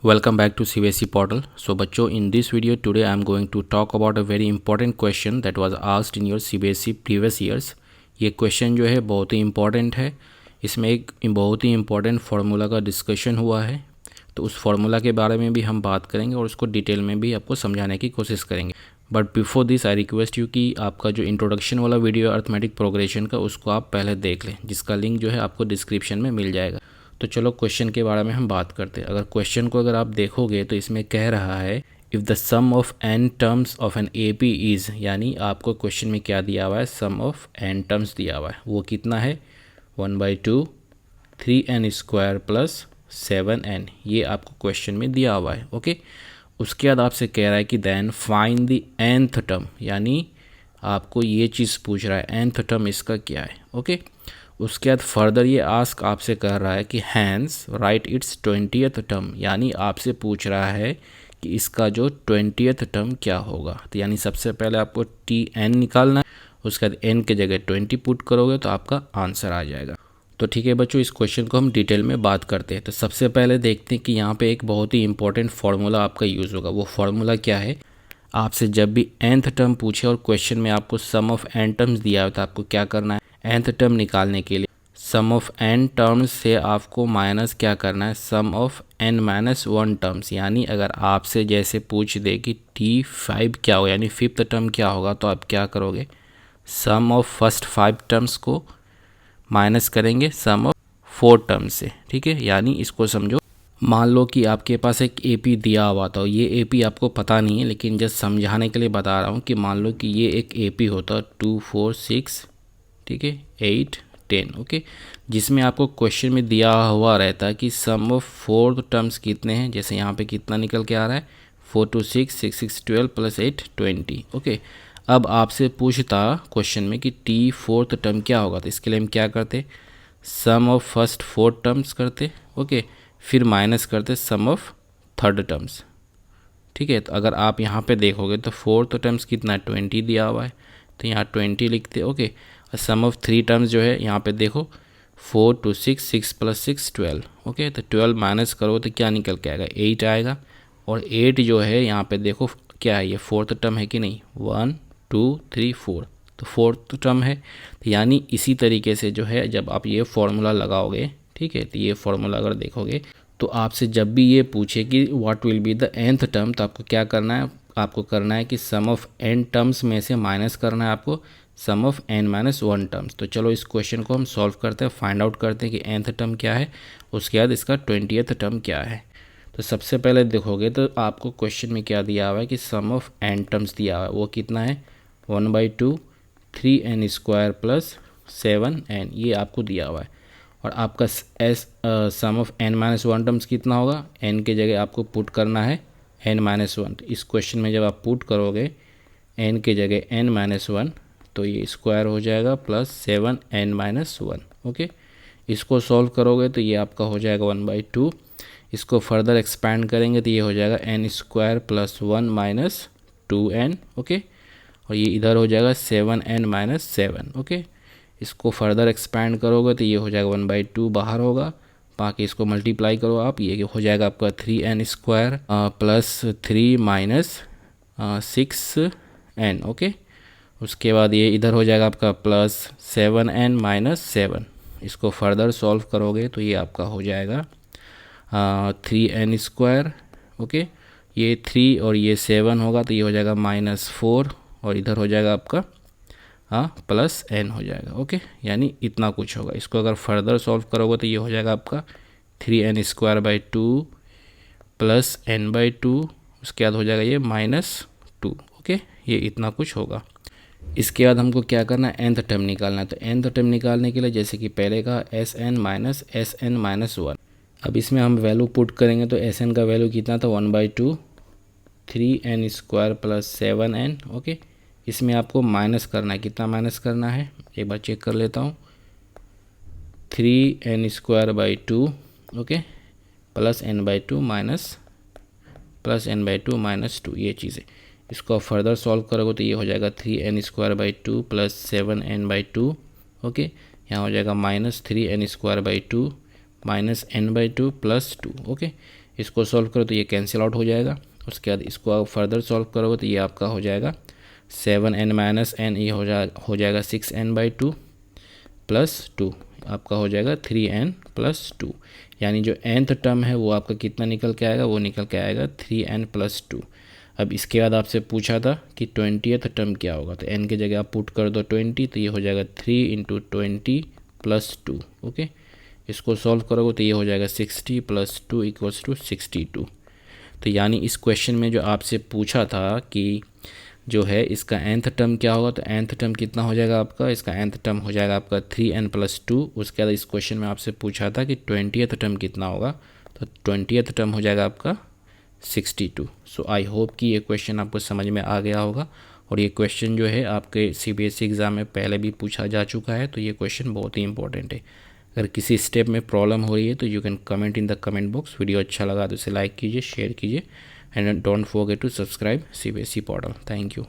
Welcome back to CBSE portal. So बच्चों, in this video today I am going to talk about a very important question that was asked in your CBSE previous years. ये question जो है बहुत ही important है। इसमें एक बहुत ही important formula का डिस्कशन हुआ है, तो उस फार्मूला के बारे में भी हम बात करेंगे और उसको डिटेल में भी आपको समझाने की कोशिश करेंगे। But before this I request you कि आपका जो इंट्रोडक्शन वाला वीडियो अर्थमेटिक प्रोग्रेशन का, उसको आप पहले देख लें, जिसका लिंक जो है आपको डिस्क्रिप्शन में मिल जाएगा। तो चलो क्वेश्चन के बारे में हम बात करते हैं। अगर क्वेश्चन को अगर आप देखोगे तो इसमें कह रहा है if the sum of n terms of an AP is, यानी आपको क्वेश्चन में क्या दिया हुआ है, सम ऑफ n टर्म्स दिया हुआ है। वो कितना है, 1/2 3n² प्लस 7n, ये आपको क्वेश्चन में दिया हुआ है। ओके, उसके बाद आपसे कह रहा है कि then find the nth term, यानी आपको ये चीज़ पूछ रहा है nth टर्म इसका क्या है। ओके, उसके बाद फर्दर ये आस्क आपसे कर रहा है कि hence right it's 20th term, यानी आपसे पूछ रहा है कि इसका जो 20th टर्म क्या होगा। तो यानी सबसे पहले आपको Tn निकालना है, उसके बाद n के जगह 20 पुट करोगे तो आपका आंसर आ जाएगा। तो ठीक है बच्चों, इस क्वेश्चन को हम डिटेल में बात करते हैं। तो सबसे पहले देखते हैं कि यहाँ पे एक बहुत ही इंपॉर्टेंट फार्मूला आपका यूज़ होगा। वो फार्मूला क्या है, आपसे जब भी nth टर्म पूछे और क्वेश्चन में आपको सम ऑफ n टर्म्स दिया हो तो आपको क्या करना है, nth टर्म निकालने के लिए सम ऑफ n टर्म्स से आपको माइनस क्या करना है, सम ऑफ n-1 टर्म्स। यानी अगर आपसे जैसे पूछ दे कि T5 क्या होगा, यानी फिफ्थ टर्म क्या होगा, तो आप क्या करोगे, सम ऑफ फर्स्ट 5 टर्म्स को माइनस करेंगे सम ऑफ 4 टर्म्स से। ठीक है, यानी इसको समझो, मान लो कि आपके पास एक AP दिया हुआ था, ये AP आपको पता नहीं है, लेकिन जस्ट समझाने के लिए बता रहा हूँ कि मान लो कि ये एक AP होता 2 4 6, ठीक है, 8 10। ओके, जिसमें आपको क्वेश्चन में दिया हुआ रहता है कि सम ऑफ 4 टर्म्स कितने हैं। जैसे यहाँ पे कितना निकल के आ रहा है, 4 2 6 6 6 12 प्लस 8 20। ओके, अब आपसे पूछता क्वेश्चन में कि T4th टर्म क्या होगा, तो इसके लिए हम क्या करते, सम ऑफ फर्स्ट 4 टर्म्स करते। ओके, फिर माइनस करते सम ऑफ थर्ड टर्म्स। ठीक है, तो अगर आप यहाँ पे देखोगे तो 4th टर्म्स कितना 20 दिया हुआ है, तो यहाँ 20 लिखते। ओके, और सम ऑफ 3 टर्म्स जो है यहाँ पे देखो, 4 2 6 6 प्लस 6 12। ओके, तो 12 माइनस करो तो क्या निकल के आएगा, 8 आएगा। और 8 जो है यहाँ पे देखो क्या है, ये 4th टर्म है कि नहीं, 1 2 3 4, तो 4th टर्म है। तो यानी इसी तरीके से जो है जब आप ये फॉर्मूला लगाओगे, ठीक है, तो ये फॉर्मूला अगर देखोगे तो आपसे जब भी ये पूछे कि what will be the nth term, तो आपको क्या करना है, आपको करना है कि सम ऑफ n टर्म्स में से माइनस करना है आपको सम ऑफ n-1 टर्म्स। तो चलो इस क्वेश्चन को हम सॉल्व करते हैं, फाइंड आउट करते हैं कि nth टर्म क्या है, उसके बाद इसका 20th टर्म क्या है। तो सबसे पहले देखोगे तो आपको क्वेश्चन में क्या दिया हुआ है कि सम ऑफ n टर्म्स दिया हुआ है। वो कितना है, 1/2 3n² प्लस 7n, ये आपको दिया हुआ है। और आपका सम ऑफ n-1 टर्म्स कितना होगा, n के जगह आपको पुट करना है n-1। इस क्वेश्चन में जब आप पुट करोगे n के जगह n-1, तो ये स्क्वायर हो जाएगा प्लस 7n-1। ओके, इसको सॉल्व करोगे तो ये आपका हो जाएगा 1/2। इसको फर्दर एक्सपैंड करेंगे तो ये हो जाएगा n² plus 1 minus 2n। Okay, और ये इधर हो जाएगा 7n-7। ओके, इसको फर्दर एक्सपैंड करोगे तो ये हो जाएगा 1/2 बाहर होगा, बाकी इसको मल्टीप्लाई करो आप, ये हो जाएगा आपका 3n² plus 3 minus 6n। Okay, उसके बाद ये इधर हो जाएगा आपका प्लस 7n-7। इसको फर्दर सॉल्व करोगे तो ये आपका हो जाएगा 3n²। ओके, ये 3 और ये 7 होगा तो ये हो जाएगा -4, और इधर हो जाएगा आपका प्लस n हो जाएगा। ओके, यानी इतना कुछ होगा। इसको अगर फर्दर सॉल्व करोगे तो ये हो जाएगा आपका 3n² प्लस n/2, उसके बाद हो जाएगा ये -2। ओके, ये इतना कुछ होगा। इसके बाद हमको क्या करना है, nth टर्म निकालना है। तो nth टर्म निकालने के लिए जैसे कि पहले का Sn-1। अब इसमें हम वैल्यू पुट करेंगे तो Sn का वैल्यू कितना था, 1/2 3n² प्लस 7n। ओके, इसमें आपको माइनस करना है, कितना माइनस करना है एक बार चेक कर लेता हूँ, 3n²/2। Okay, plus n/2 minus plus n/2 minus 2, ये चीज़ें। इसको फर्दर सॉल्व करोगे तो ये हो जाएगा 3n² प्लस 7n/2। ओके, यहाँ हो जाएगा -3n² minus n/2 plus 2। Okay, इसको सॉल्व करो तो ये कैंसिल आउट हो जाएगा। उसके बाद इसको आप फर्दर सॉल्व करोगे तो ये आपका हो जाएगा 7n माइनस n, ये हो जाएगा 6n/2 प्लस 2, आपका हो जाएगा 3n प्लस 2। यानी जो nth टर्म है वो आपका कितना निकल के आएगा, वो निकल के आएगा 3n प्लस 2। अब इसके बाद आपसे पूछा था कि 20th टर्म क्या होगा, तो n की जगह आप पुट कर दो 20, तो ये हो जाएगा 3 × 20 प्लस 2। ओके, इसको सॉल्व करोगे तो ये हो जाएगा 60 प्लस 2 = 62। तो यानी इस क्वेश्चन में जो आपसे पूछा था कि जो है इसका nth टर्म क्या होगा, तो nth टर्म कितना हो जाएगा आपका, इसका nth टर्म हो जाएगा आपका 3n प्लस 2। उसके बाद इस क्वेश्चन में आपसे पूछा था कि 20th टर्म कितना होगा, तो 20th टर्म हो जाएगा आपका 62। सो आई होप कि ये क्वेश्चन आपको समझ में आ गया होगा। और ये क्वेश्चन जो है आपके CBSE एग्ज़ाम में पहले भी पूछा जा चुका है, तो ये क्वेश्चन बहुत ही इंपॉर्टेंट है। अगर किसी स्टेप में प्रॉब्लम हो रही है तो you can comment in the comment box. Video अच्छा लगा तो इसे लाइक कीजिए, शेयर कीजिए, and don't forget to subscribe CBSE portal. Thank you.